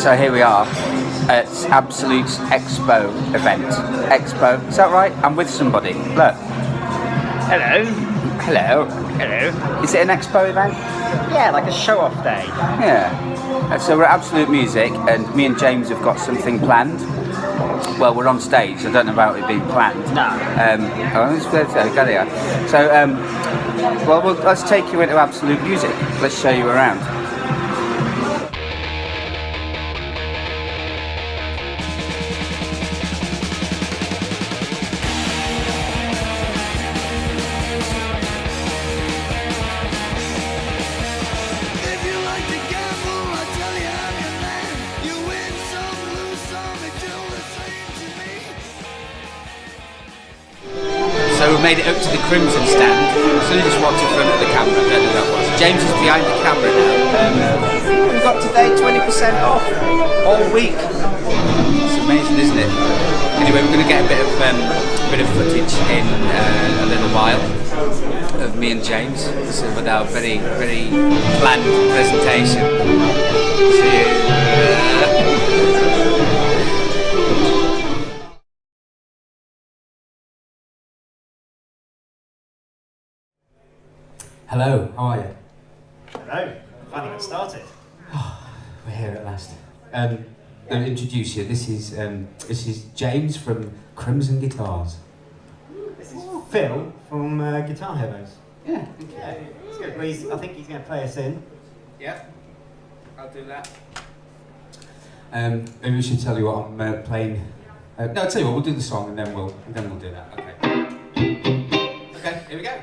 So here we are at Absolute's Expo event. Expo, is that right? I'm with somebody. Look. Hello. Hello. Hello. Is it an Expo event? Yeah, like a show-off day. Yeah. So we're at Absolute Music, and me and James have got something planned. Well, we're on stage. I don't know about it being planned. No. Well, let's take you into Absolute Music. Let's show you around. So we made it up to the Crimson stand. So we just walked in front of the camera. I don't know who that was. James is behind the camera now. We've got today 20% off all week. It's amazing, isn't it? Anyway, we're going to get a bit of footage in a little while of me and James. So with our very planned presentation. See you. Hello, how are you? Hello. Finally got started. We're here at last. I'll introduce you. This is James from Crimson Guitars. This is Phil from Guitar Heroes. Yeah. Yeah, it's good. Well, I think he's going to play us in. Yeah, I'll do that. Maybe we should tell you what I'm playing. No, I'll tell you what. We'll do the song and then we'll do that. Okay. Okay. Here we go.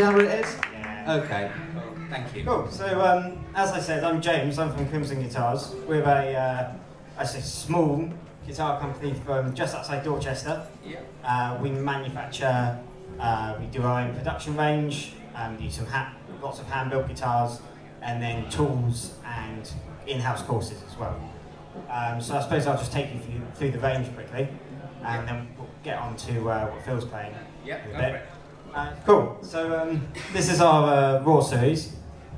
that what it is? Yeah. Okay. Cool. Thank you. Cool. So, as I said, I'm James. I'm from Crimson Guitars. We're a small guitar company from just outside Dorchester. Yeah. We manufacture. We do our own production range. We do lots of hand-built guitars, and then tools and in-house courses as well. So I suppose I'll just take you through the range quickly, and then we'll get on to what Phil's playing. Yeah, in a go bit. for it. Cool. So this is our Raw series.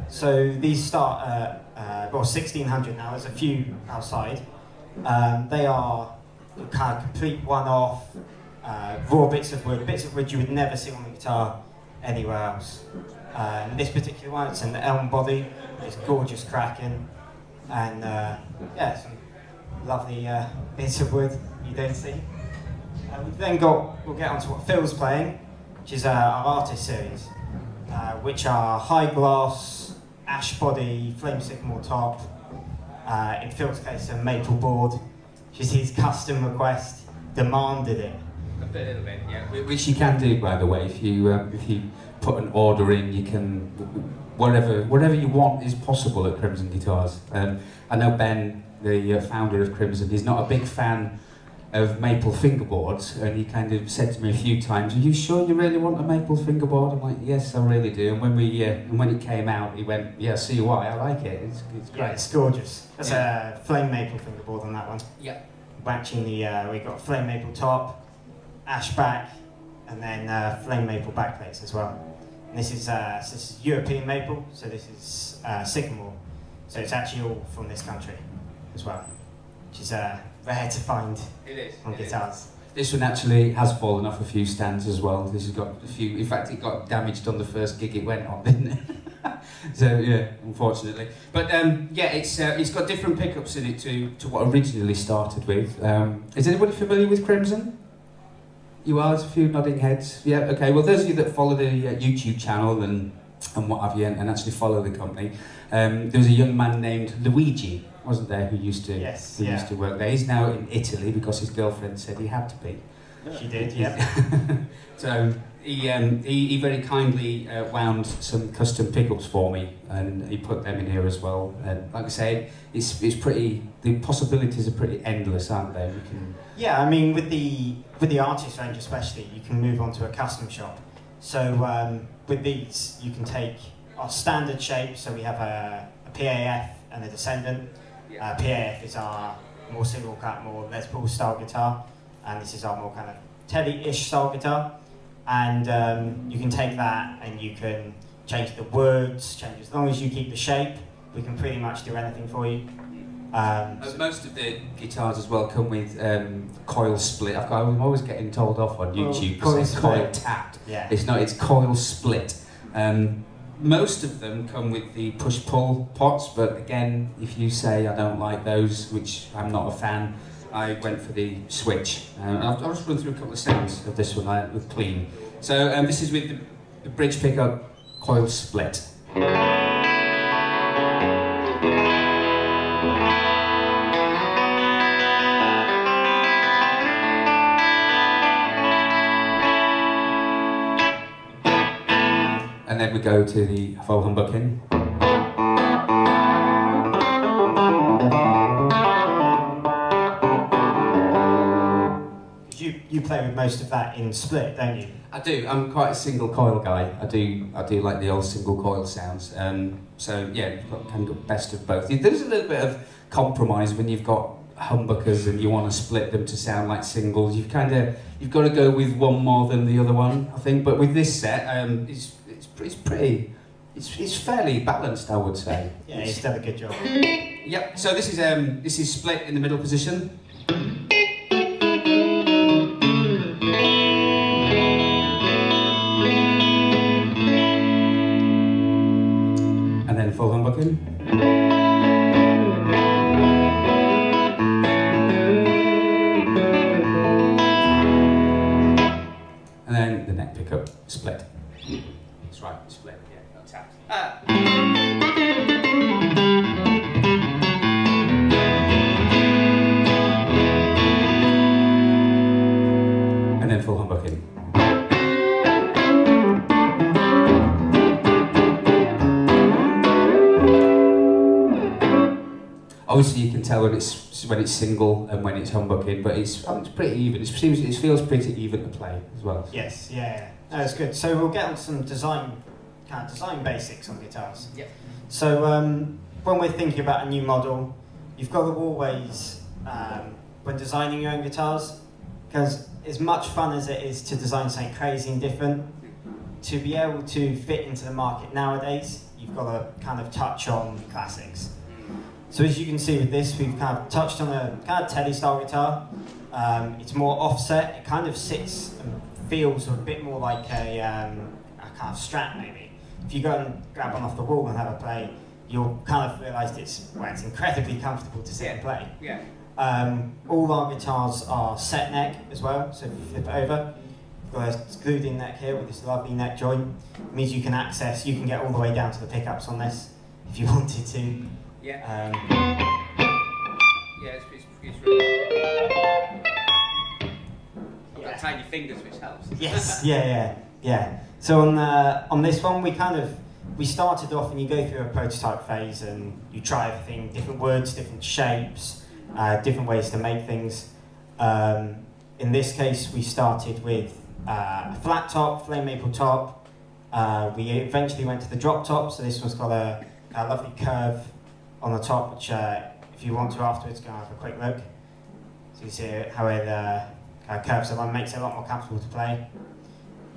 So these start at 1600 now. There's a few outside. They are kind of complete one-off raw bits of wood you would never see on the guitar anywhere else. This particular one, it's an elm body. It's gorgeous cracking, and some lovely bits of wood you don't see. We've then we'll get on to what Phil's playing, which is our artist series, which are high gloss, ash body, flame sycamore top. In Phil's case, a maple board, which is his custom request, demanded it. A little bit, yeah. Which you can do, by the way, if you put an order in, you can whatever you want is possible at Crimson Guitars. I know Ben, the founder of Crimson, is not a big fan of maple fingerboards, and he kind of said to me a few times, "Are you sure you really want a maple fingerboard?" I'm like, "Yes, I really do." And when it came out, he went, "Yeah, see why, I like it. It's great." Yeah, it's gorgeous. That's a flame maple fingerboard on that one. Yeah. Matching we've got flame maple top, ash back, and then flame maple backplates as well. And this is European maple, so this is sycamore. So it's actually all from this country as well, which is rare to find on guitars. This one actually has fallen off a few stands as well. This has got a few. In fact, it got damaged on the first gig it went on, didn't it? So yeah, unfortunately. But it's got different pickups in it to what originally started with. Is anybody familiar with Crimson? You are. There's a few nodding heads. Yeah. Okay. Well, those of you that follow the YouTube channel and what have you, and actually follow the company, there was a young man named Luigi, wasn't there, who used to used to work there. He's now in Italy because his girlfriend said he had to be. She did, yeah. So he very kindly wound some custom pickups for me, and he put them in here as well. And like I say, it's pretty. The possibilities are pretty endless, aren't they? We can. Yeah, I mean, with the artist range especially, you can move on to a custom shop. So with these, you can take our standard shape. So we have a PAF and a Descendant. PAF is our more single cut, more Les Paul style guitar, and this is our more kind of Teddy-ish style guitar. And you can take that and you can change the woods, change as long as you keep the shape. We can pretty much do anything for you. Most of the guitars as well come with coil split. I'm always getting told off on YouTube because it's coil tapped. Yeah. It's not. It's coil split. Most of them come with the push-pull pots, but again, if you say I don't like those, which I'm not a fan, I went for the switch. I'll just run through a couple of sounds of this one with clean. So this is with the bridge pickup coil split. And then we go to the full humbucking. You play with most of that in split, don't you? I do. I'm quite a single coil guy. I do like the old single coil sounds. So yeah, you've got kind of best of both. There's a little bit of compromise when you've got humbuckers and you want to split them to sound like singles. You've got to go with one more than the other one, I think. But with this set, it's fairly balanced, I would say. Yeah, he's done a good job. Yep. So this is split in the middle position. And then full humbucking. And then the neck pickup split. That's right, split, yeah, not tapped. And then full humbucking. Obviously, you can tell when it's single and when it's humbucking, but it's pretty even. It feels pretty even to play as well. Yes, yeah. No, it's good. So we'll get on some design basics on guitars. Yep. So when we're thinking about a new model, you've got to always, when designing your own guitars, because as much fun as it is to design something crazy and different, to be able to fit into the market nowadays, you've got to kind of touch on classics. So as you can see with this, we've kind of touched on a kind of Teddy style guitar. It's more offset. It kind of sits and feels a bit more like a kind of Strat maybe. If you go and grab one off the wall and have a play, you'll kind of realise it's incredibly comfortable to sit and play. Yeah. All our guitars are set neck as well, so if you flip it over, you've got a screwed in neck here with this lovely neck joint. It means you can get all the way down to the pickups on this if you wanted to. Yeah. It's really... I've got tiny fingers, which helps. Yes, yeah. So on this one, we started off, and you go through a prototype phase, and you try everything, different woods, different shapes, different ways to make things. In this case, we started with a flat top, flame maple top. We eventually went to the drop top, so this one's got a lovely curve on the top, which if you want to afterwards, go and have a quick look. So you see how it curves along, makes it a lot more comfortable to play.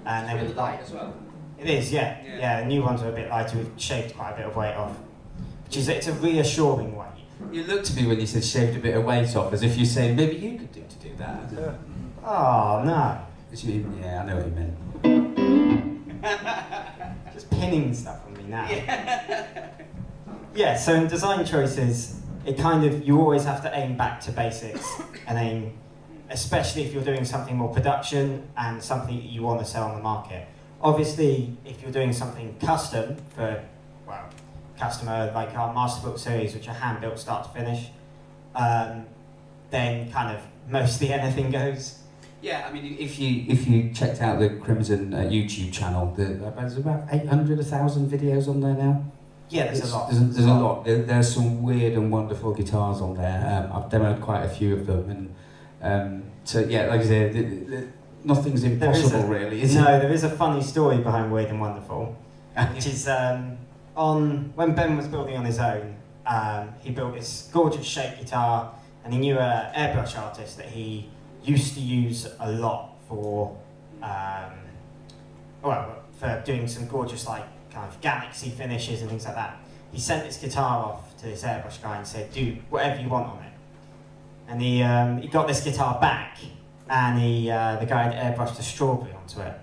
And then really light as well. It is, yeah. The new ones are a bit lighter. We've shaved quite a bit of weight off, it's a reassuring weight. You looked at me when you said shaved a bit of weight off, as if you're saying maybe you could do that. Oh no. Yeah, I know what you meant. Just pinning stuff on me now. Yeah, so in design choices, you always have to aim back to basics and aim, especially if you're doing something more production and something that you want to sell on the market. Obviously, if you're doing something custom for, customer, like our Masterbook series, which are hand-built start to finish, then kind of mostly anything goes. Yeah, I mean, if you checked out the Crimson YouTube channel, there's about 800, 1,000 videos on there now. Yeah, there's a lot. There's a lot. There's some weird and wonderful guitars on there. I've demoed quite a few of them, and so yeah, like I said, nothing's impossible really, is it? No, there is a funny story behind Weird and Wonderful, which is when Ben was building on his own, he built this gorgeous shaped guitar, and he knew an airbrush artist that he used to use a lot for doing some gorgeous kind of galaxy finishes and things like that. He sent this guitar off to this airbrush guy and said, do whatever you want on it. And he got this guitar back, and the guy had airbrushed a strawberry onto it.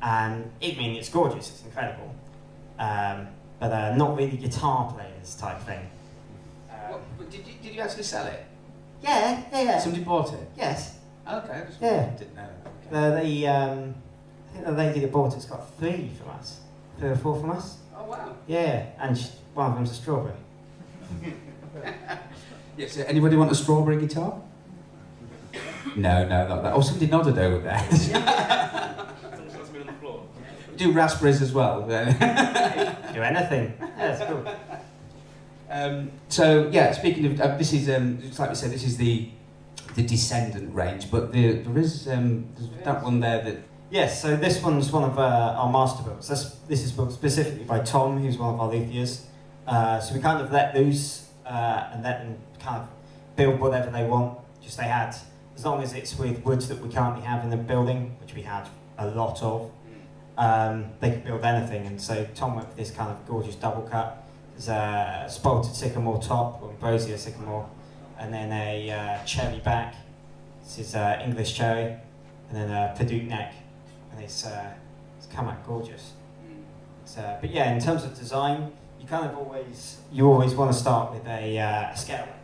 And it's gorgeous, it's incredible. But not really guitar players type thing. Did you actually sell it? Yeah. Somebody bought it? yes. Okay, I just didn't know. I think the lady that bought it's got 3 from us. 3 or 4 from us. Oh wow. Yeah, and one of them's a strawberry. Yes. Anybody want a strawberry guitar? No, not that. Oh, somebody nodded over there. Do raspberries as well. Do anything. Yeah, that's cool. So yeah, speaking of this is like we said, this is the Descendant range, but there is there's that one there that. Yes, so this one's one of our master builds. This is built specifically by Tom, who's one of our luthiers. So we kind of let loose and let them kind of build whatever they want. As long as it's with woods that we currently have in the building, which we have a lot of, they can build anything. And so Tom went with this kind of gorgeous double cut. There's a spalted sycamore top, or ambrosia sycamore, and then a cherry back. This is English cherry, and then a Purdue neck. And it's come out gorgeous. But yeah, in terms of design, you always want to start with a scale length.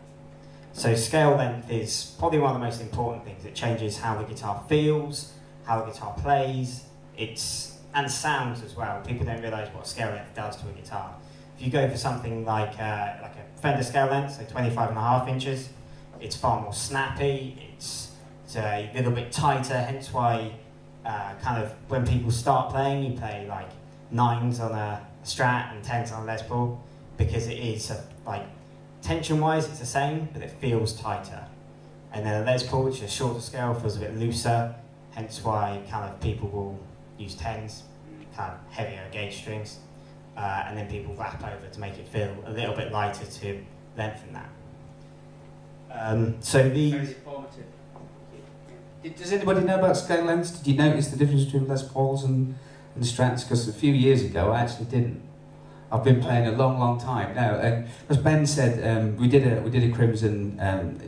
So scale length is probably one of the most important things. It changes how the guitar feels, how the guitar plays, and sounds as well. People don't realise what scale length does to a guitar. If you go for something like a Fender scale length, so 25.5 inches, it's far more snappy. It's a little bit tighter. Hence why, kind of when people start playing, you play like 9s on a Strat and 10s on a Les Paul, because it is tension-wise, it's the same, but it feels tighter. And then a Les Paul, which is a shorter scale, feels a bit looser, hence why kind of people will use 10s, kind of heavier gauge strings, and then people wrap over to make it feel a little bit lighter to lengthen that. So the... Very informative. Does anybody know about scale lengths? Did you notice the difference between Les Pauls and Strats? Because a few years ago I actually didn't. I've been playing a long time now. As Ben said, we did a Crimson.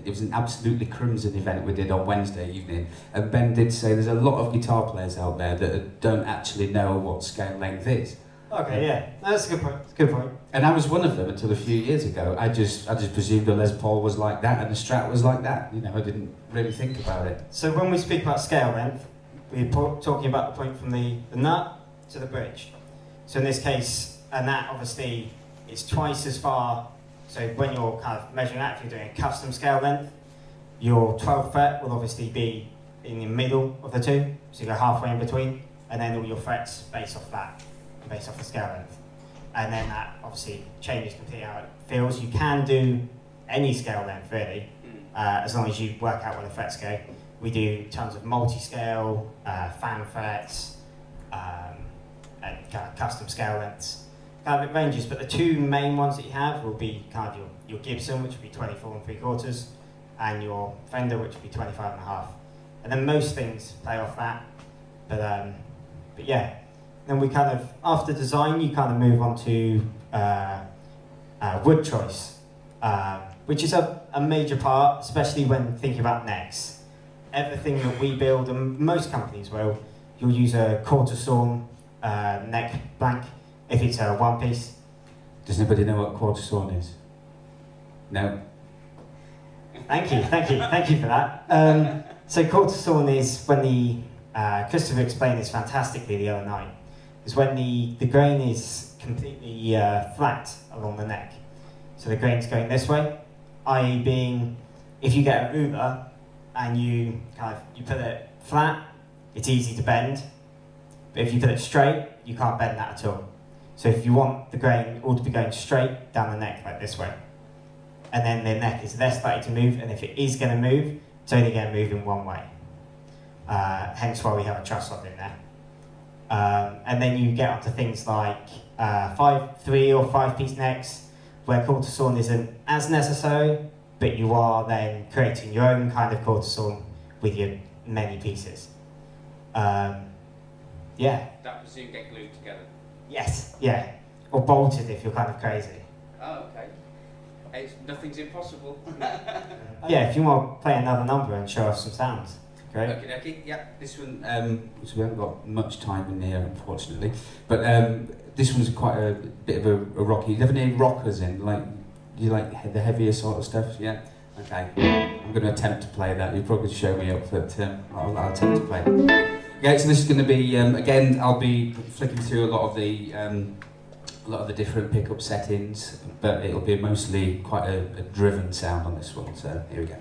It was an absolutely Crimson event we did on Wednesday evening, and Ben did say there's a lot of guitar players out there that don't actually know what scale length is. Okay, yeah, that's a good point. That's a good point. And I was one of them until a few years ago. I just presumed a Les Paul was like that and a Strat was like that. You know, I didn't really think about it. So when we speak about scale length, we're talking about the point from the nut to the bridge. So in this case, a nut obviously is twice as far. So when you're kind of measuring that, if you're doing a custom scale length, your 12th fret will obviously be in the middle of the two, so you go halfway in between, and then all your frets based off that, based off the scale length. And then that obviously changes completely how it feels. You can do any scale length really, as long as you work out where the frets go. We do tons of multi-scale, fan frets, and kind of custom scale lengths. Kind of it ranges, but the two main ones that you have will be kind of your Gibson, which would be 24 3/4, and your Fender, which would be 25.5. And then most things play off that, but yeah. Then we kind of, after design, you kind of move on to wood choice, which is a major part, especially when thinking about necks. Everything that we build, and most companies will, you'll use a quarter sawn neck blank if it's a one piece. Does anybody know what quarter sawn is? No? Thank you for that. So quarter sawn is when Christopher explained this fantastically the other night, is when the grain is completely flat along the neck. So the grain's going this way, i.e. being, if you get a ruler and you put it flat, it's easy to bend. But if you put it straight, you can't bend that at all. So if you want the grain all to be going straight down the neck like this way, and then the neck is less likely to move, and if it is going to move, it's only going to move in one way. Hence why we have a truss rod in there. And then you get onto things like 3 or 5 piece necks, where quarter sawn isn't as necessary, but you are then creating your own kind of quarter sawn with your many pieces. Yeah. That presume get glued together. Yes, yeah. Or bolted if you're kind of crazy. Oh, okay. Nothing's impossible. Yeah, if you want to play another number and show us some sounds. Great. Okay, yeah. This one, so we haven't got much time in here, unfortunately. But this one's quite a bit of a rocky. You have any rockers in? Like, do you like the heavier sort of stuff? Yeah. Okay. I'm going to attempt to play that. You'll probably show me up, but I'll attempt to play. Okay, so this is going to be again. I'll be flicking through a lot of the different pickup settings, but it'll be mostly quite a driven sound on this one. So here we go.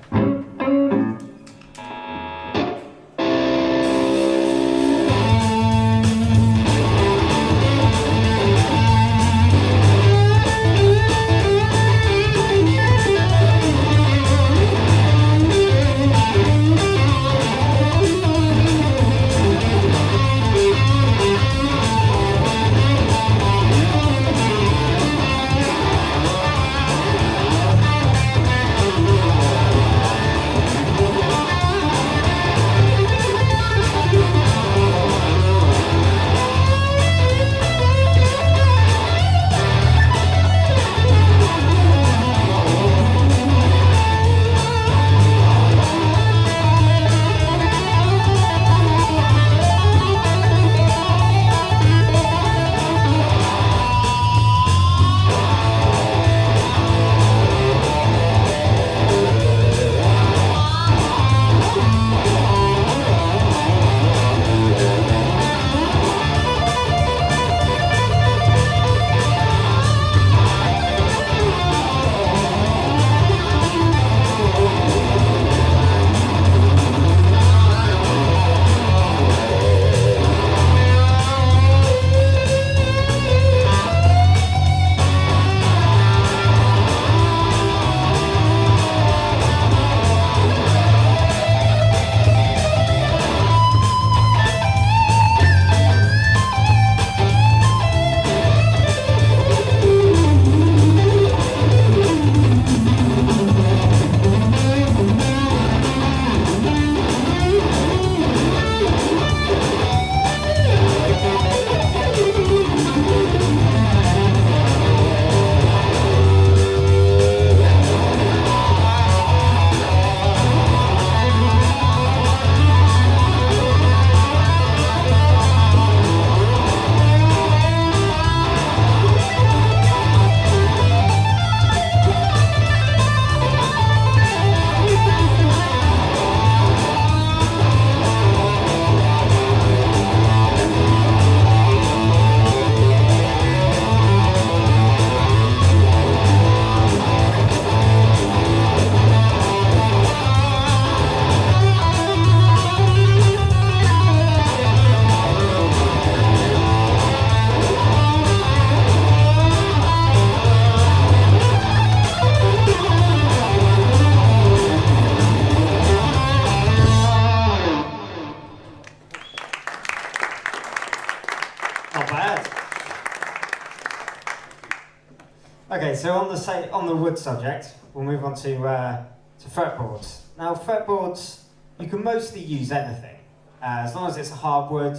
so on the wood subject, we'll move on to fretboards. Now, fretboards, you can mostly use anything. As long as it's a hardwood,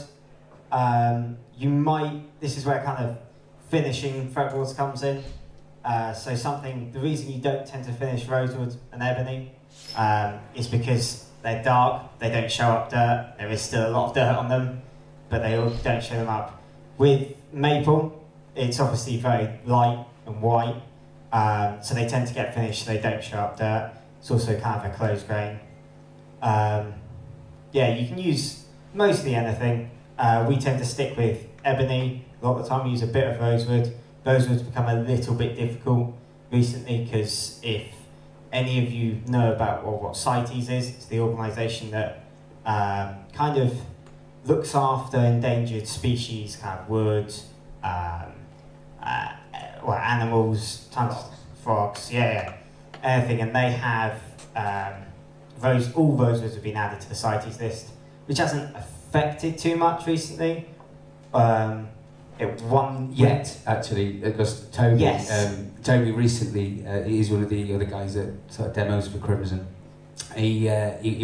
this is where kind of finishing fretboards comes in. So the reason you don't tend to finish rosewood and ebony is because they're dark, they don't show up dirt, there is still a lot of dirt on them, but they all don't show them up. With maple, it's obviously very light and white, so they tend to get finished, so they don't show up dirt. It's also kind of a closed grain. You can use mostly anything. We tend to stick with ebony. A lot of the time we use a bit of rosewood. Rosewood's become a little bit difficult recently because if any of you know about what CITES is, it's the organisation that kind of looks after endangered species, kind of wood, animals, tons of frogs, anything, and they have all rosewoods have been added to the CITES list, which hasn't affected too much recently. Actually, because Toby, Yes. Toby recently, he's one of the other guys that sort of demos for Crimson. He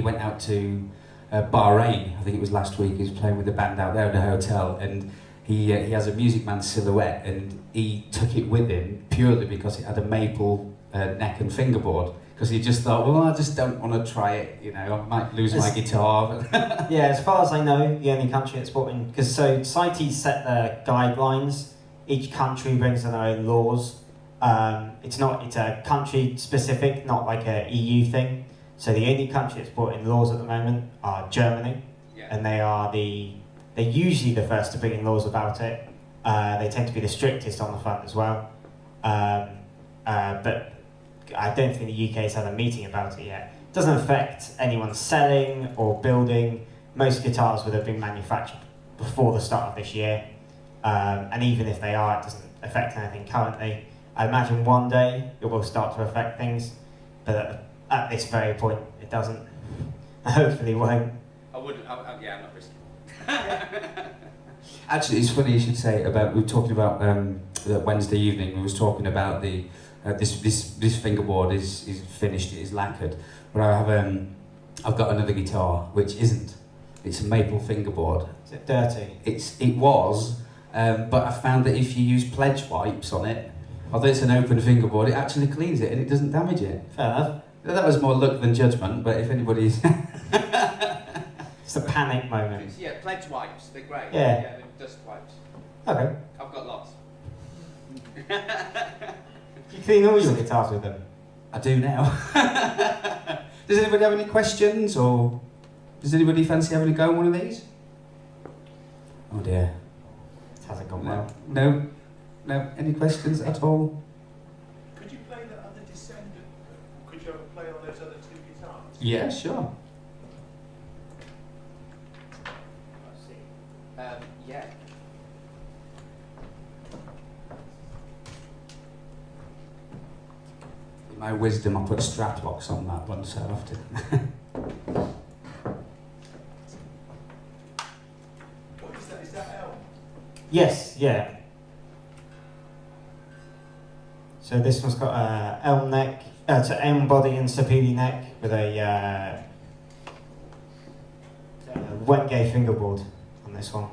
went out to Bahrain, I think it was last week. He was playing with the band out there in a hotel, and he has a Music Man silhouette, and he took it with him purely because it had a maple neck and fingerboard. Because he just thought, well, I just don't want to try it, I might lose my guitar. Yeah, as far as I know, the only country that's brought in, because CITES set their guidelines, each country brings their own laws. It's a country specific, not like a EU thing. So the only country that's brought in laws at the moment are Germany, and they're usually the first to bring in laws about it. They tend to be the strictest on the front as well. But I don't think the UK has had a meeting about it yet. It doesn't affect anyone selling or building. Most guitars would have been manufactured before the start of this year. And even if they are, it doesn't affect anything currently. I imagine one day it will start to affect things, but at this very point it doesn't. Hopefully won't. I wouldn't, I'm not risking. Actually, it's funny you should say we were talking about the Wednesday evening. We was talking about the this fingerboard is finished. It is lacquered, but I've got another guitar which isn't. It's a maple fingerboard. Is it dirty? It was, but I found that if you use pledge wipes on it, although it's an open fingerboard, it actually cleans it and it doesn't damage it. Fair enough. That was more luck than judgment, but if anybody's It's a panic moment. Yeah, pledge wipes, they're great. Yeah. They're dust wipes. Okay. I've got lots. You clean all your guitars with them? I do now. Does anybody have any questions, or does anybody fancy having a go on one of these? Oh dear. It hasn't gone well. No. Any questions at all? Could you play the other Descendant? Could you ever play on those other two guitars? Yeah, sure. Yeah. In my wisdom, I put strap locks on that one, so I have to. What is that? Is that L? Yes, yeah. So this one's got a elm neck, it's an elm body and sapele neck with a wet gay fingerboard on this one.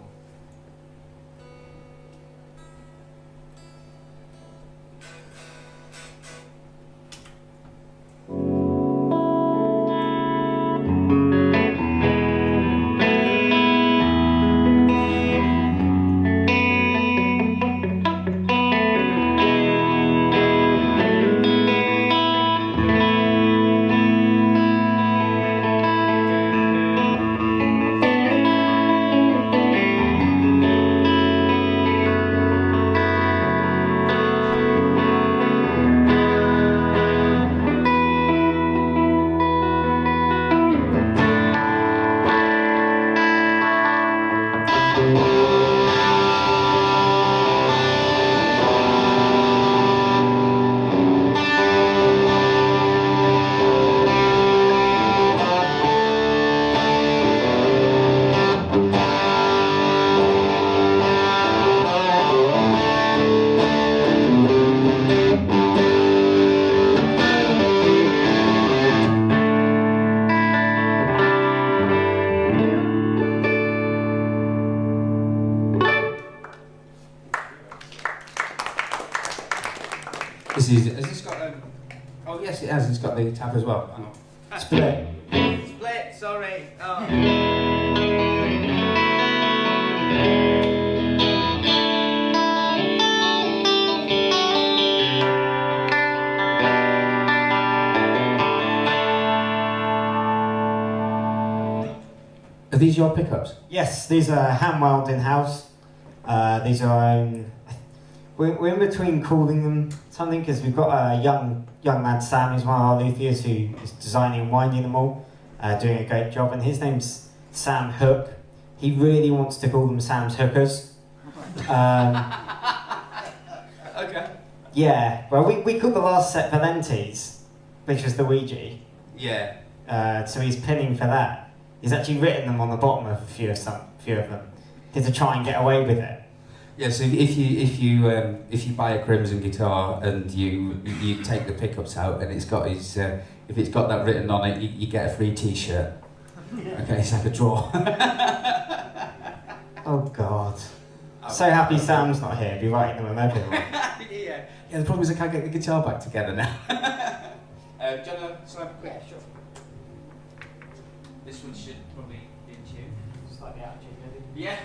Has this got? Oh yes, it has. It's got the tab as well. Hang on. Split. Split, sorry. Oh. Are these your pickups? Yes, these are hand wound in house. These are our own. We're in between calling them something because we've got a young lad Sam, who's one of our luthiers who is designing and winding them all, doing a great job. And his name's Sam Hook. He really wants to call them Sam's Hookers. Okay. Yeah. Well, we called the last set Valentes, which was the Ouija. Yeah. So he's pinning for that. He's actually written them on the bottom of a few of them to try and get away with it. Yeah, so if you buy a Crimson guitar and you take the pickups out and it's got his if it's got that written on it, you get a free T-shirt. Okay, it's like a draw. Oh God! So happy Sam's not here. Be writing them a mobile. Yeah. The problem is I can't get the guitar back together now. Do you want to slap a quick? Yeah, sure. This one should probably be in tune. Slightly out of tune, maybe. Yeah.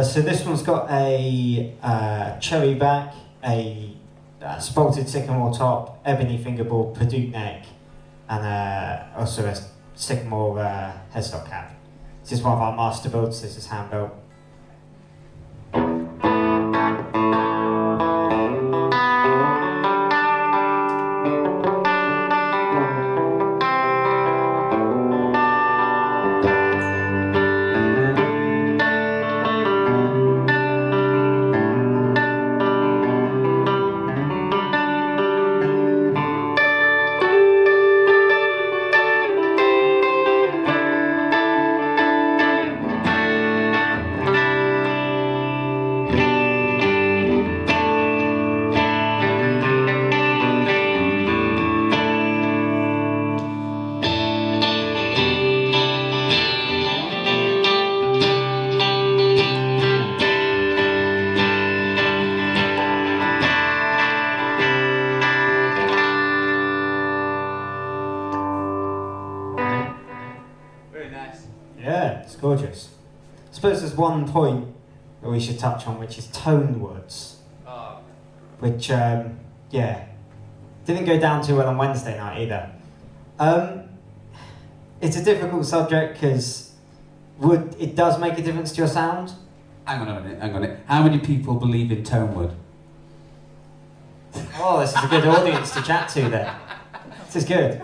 So this one's got a cherry back, a spalted sycamore top, ebony fingerboard, Purdue neck, and also a sycamore headstock cap. This is one of our master builds. This is hand built. Gorgeous. I suppose there's one point that we should touch on, which is tone woods. Oh. Which, didn't go down too well on Wednesday night either. It's a difficult subject because it does make a difference to your sound. Hang on a minute. How many people believe in tone wood? Oh, this is a good audience to chat to then. This is good.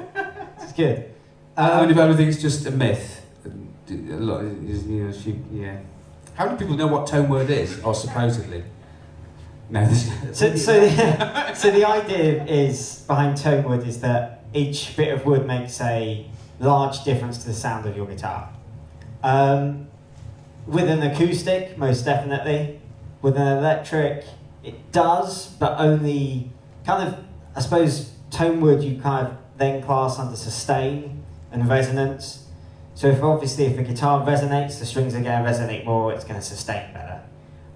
How many people think it's just a myth? A lot, yeah. How many people know what tone word is, or supposedly? No. So the idea is behind tone wood is that each bit of wood makes a large difference to the sound of your guitar. With an acoustic, most definitely. With an electric, it does, but only kind of. I suppose tone wood you kind of then class under sustain and resonance. So if a guitar resonates, the strings are going to resonate more, it's going to sustain better.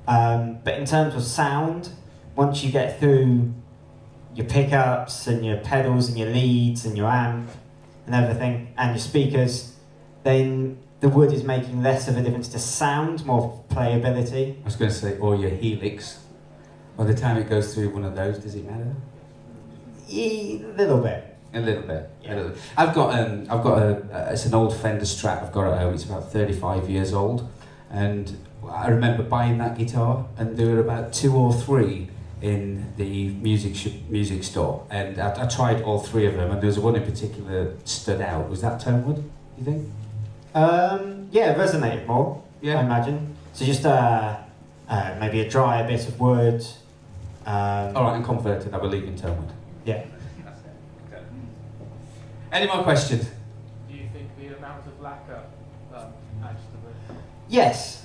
But in terms of sound, once you get through your pickups and your pedals and your leads and your amp and everything, and your speakers, then the wood is making less of a difference to sound, more playability. I was going to say, or your helix. By the time it goes through one of those, does it matter? A little bit. A little bit. Yeah. A little. I've got it's an old Fender Strat I've got at home. It's about 35 years old, and I remember buying that guitar, and there were about 2 or 3 in the music store, and I tried all 3 of them, and there was one in particular that stood out. Was that tone wood, you think? Yeah, it resonated more. Yeah. I imagine. So just maybe a drier bit of wood. All right, and converted. I believe in tone wood. Yeah. Any more questions? Do you think the amount of lacquer adds to the... Yes.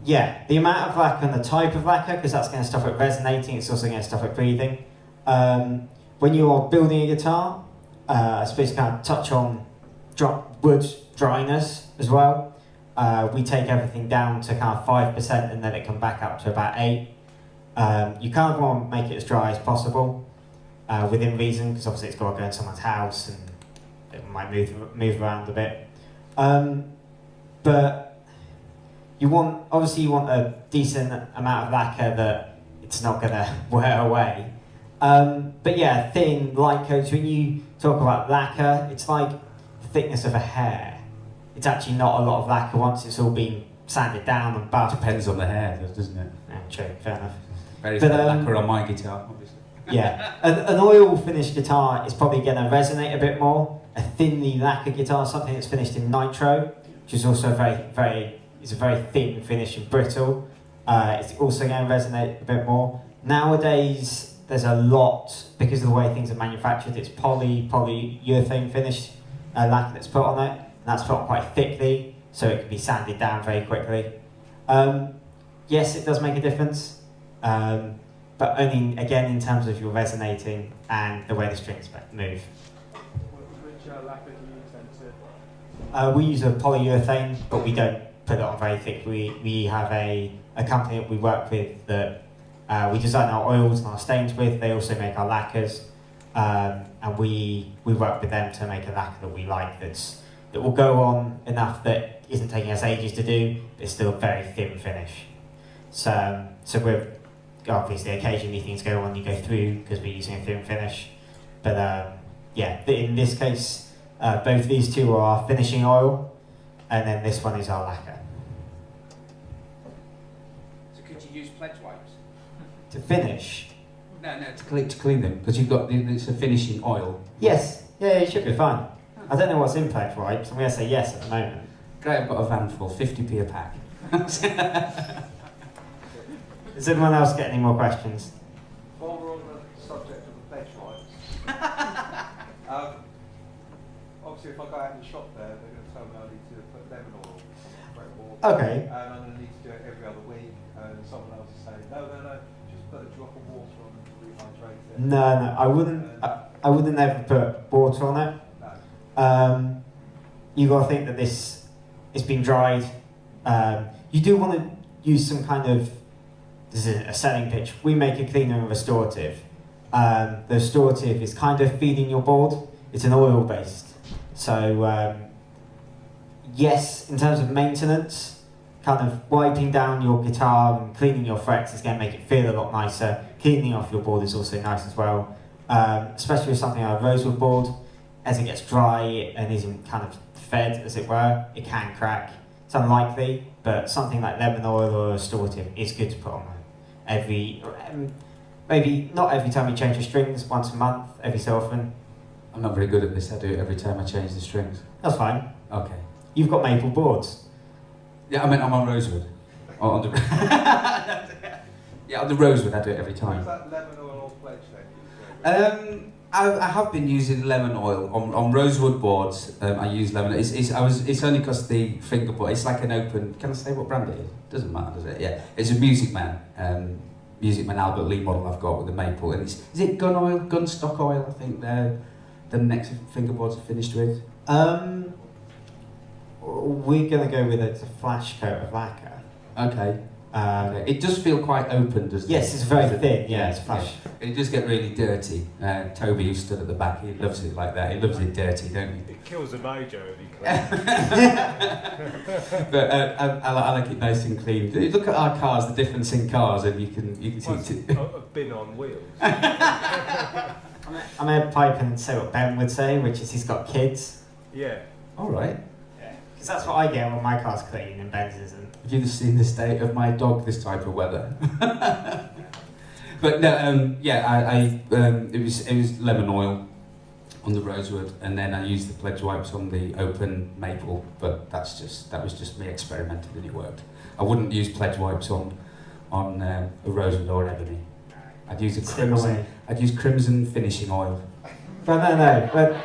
Yeah, the amount of lacquer and the type of lacquer, because that's going to stop it resonating, it's also going to stop it breathing. When you are building a guitar, I suppose you kind of touch on wood dryness as well. we take everything down to kind of 5% and then it can back up to about 8%. You kind of want to make it as dry as possible, within reason, because obviously it's got to go in someone's house and it might move around a bit. But you want a decent amount of lacquer that it's not going to wear away. But yeah, thin, light coats, when you talk about lacquer, it's like the thickness of a hair. It's actually not a lot of lacquer once it's all been sanded down and buffed. Depends on the hair, doesn't it? Yeah, true, fair enough. Very thin lacquer on my guitar, obviously. Yeah, an oil finished guitar is probably going to resonate a bit more. A thinly lacquered guitar, something that's finished in nitro, which is also it's a very thin finish and brittle. It's also going to resonate a bit more. Nowadays, there's a lot, because of the way things are manufactured, it's polyurethane finished lacquer that's put on it, and that's put on quite thickly, so it can be sanded down very quickly. Yes, it does make a difference, but only, again, in terms of your resonating and the way the strings move. Which lacquer do you use then to? We use a polyurethane, but we don't put it on very thick. We have a company that we work with that we design our oils and our stains with. They also make our lacquers, and we work with them to make a lacquer that we like that will go on enough that isn't taking us ages to do, but it's still a very thin finish. So we're obviously occasionally things go on, you go through because we're using a thin finish, but yeah, in this case, both these two are our finishing oil, and then this one is our lacquer. So could you use pledge wipes? To finish? No, to clean them, because you've got it's a finishing oil. Yes, yeah, it should be fine. I don't know what's in pledge wipes, I'm going to say yes at the moment. Great, I've got a van full, 50p a pack. Does anyone else get any more questions? While we're on the subject of the pledge wipes, obviously if I go out in the shop there, they're going to tell me I need to put lemon oil on the fretboard. Okay. And I'm going to need to do it every other week. And someone else is saying, no, just put a drop of water on to rehydrate it. No, I wouldn't ever put water on it. No. You got to think that it's been dried. You do want to use some kind of, this is a selling pitch. We make a cleaner and restorative. The restorative is kind of feeding your board. It's an oil based. So yes, in terms of maintenance, kind of wiping down your guitar and cleaning your frets is going to make it feel a lot nicer. Cleaning off your board is also nice as well, especially with something like a rosewood board. As it gets dry and isn't kind of fed, as it were, it can crack. It's unlikely, but something like lemon oil or a restorative is good to put on maybe not every time you change your strings, once a month, every so often. I'm not very good at this, I do it every time I change the strings. That's fine. Okay. You've got maple boards. Yeah, I meant I'm on rosewood. On the yeah, on the rosewood I do it every Is time. that lemon oil or pledge then? I have been using lemon oil on rosewood boards. I use lemon. It's only because the fingerboard. It's like an open. Can I say what brand it is? Doesn't matter, does it? Yeah, it's a Music Man Albert Lee model I've got with the maple. And is it gun oil, gun stock oil? I think the next fingerboards are finished with. We're gonna go with a flash coat of lacquer. Okay. Okay. It does feel quite open, doesn't it? Yes, it's very thin. Yeah, it's flash. Yeah. It does get really dirty. Toby, who stood at the back, he loves it like that. He loves it dirty, don't he? It kills the mojo if you clean. But I like it nice and clean. Look at our cars, the difference in cars, and you can see. A bin on wheels. I'm gonna pipe and say what Ben would say, which is he's got kids. Yeah. All right. Yeah, because that's what I get when my car's clean and Ben's isn't. Have you seen the state of my dog this type of weather? But no, yeah, it was lemon oil on the rosewood, and then I used the pledge wipes on the open maple. But that was just me experimenting, and it worked. I wouldn't use pledge wipes on a rosewood or ebony. I'd use crimson finishing oil. But no. But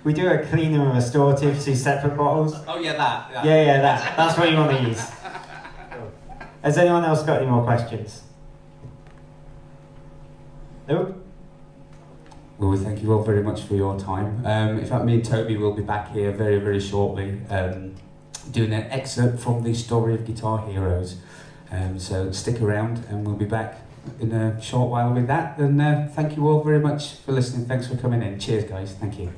we do a cleaner and restorative, 2 separate bottles. Oh yeah, that. Yeah, that's what you want to use. Has anyone else got any more questions? Nope. Well, we thank you all very much for your time. In fact, me and Toby will be back here very, very shortly, doing an excerpt from the Story of Guitar Heroes. So stick around and we'll be back in a short while with that. And thank you all very much for listening. Thanks for coming in. Cheers, guys. Thank you.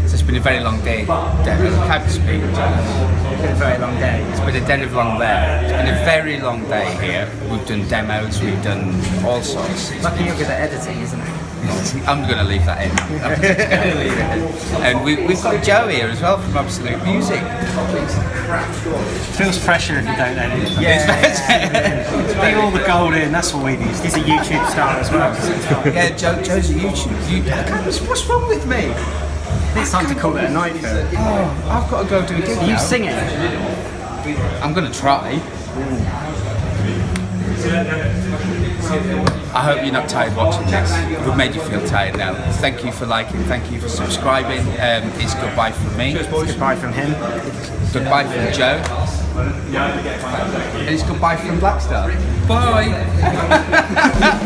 It's been a very long day, Derek. How to speak? It's been a very long day. It's been a den of long there. It's been a very long day here. We've done demos, we've done all sorts. Lucky you're good at editing, isn't it? I'm going to leave that in. I'm just going to leave it in. And we've got Joe here as well from Absolute Music. Feels fresher if you don't edit. Yeah. Leave all the gold in, that's what we need. He's a YouTube star as well. Yeah, Joe's a YouTube. What's wrong with me? It's time to call it a night, Phil. Oh, I've got to go do a gig now. You sing it. I'm going to try. I hope you're not tired watching this. We've made you feel tired now. Thank you for liking, thank you for subscribing. It's goodbye from me. It's goodbye from him. Goodbye from Joe. And it's goodbye from Blackstar. Bye!